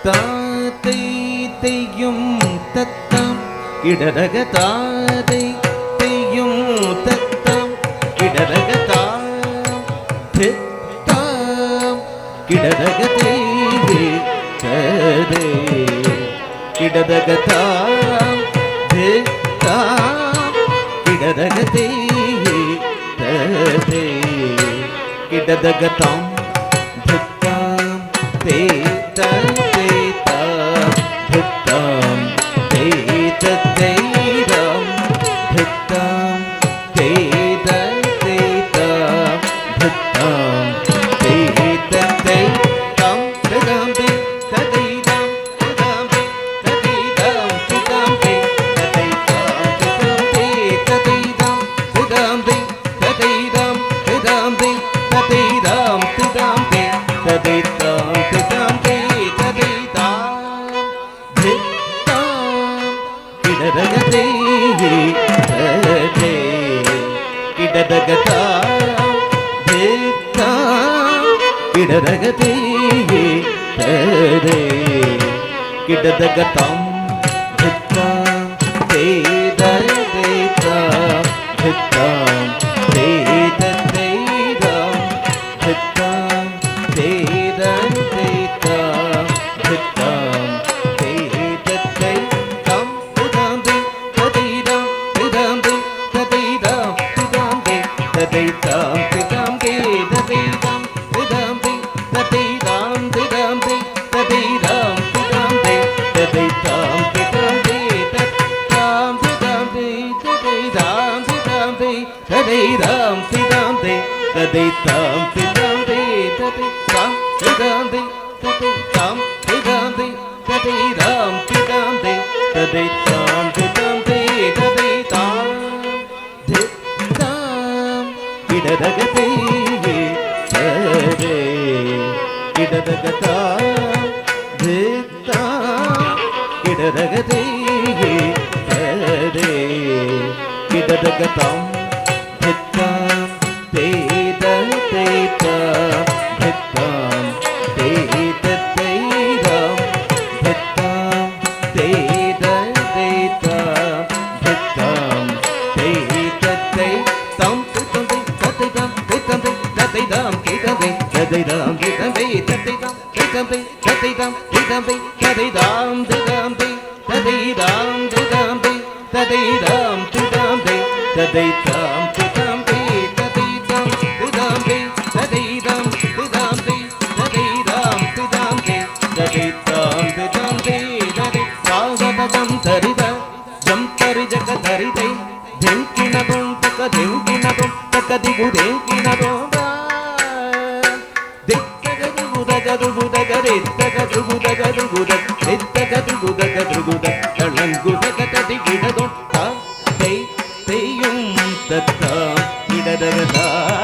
தாத்தை தெய்யும் தத்தம் இடரக தாதை தெய்யும் தத்தம் இடரக தாம் கிடரக தேவி கதே கிடரக தாம் கிடரக தேவி கதே கிடரக தாம் கிடதகதம் தித்தம் தேதம் தித்தம் தேதம் தித்தம் தேதம் தித்தம் தேதத்தை தம் திதம் திதம் திதம் திதம் திதம் திதம் திதம் தேதம் தெய்யும் தத்தம் இடதகதா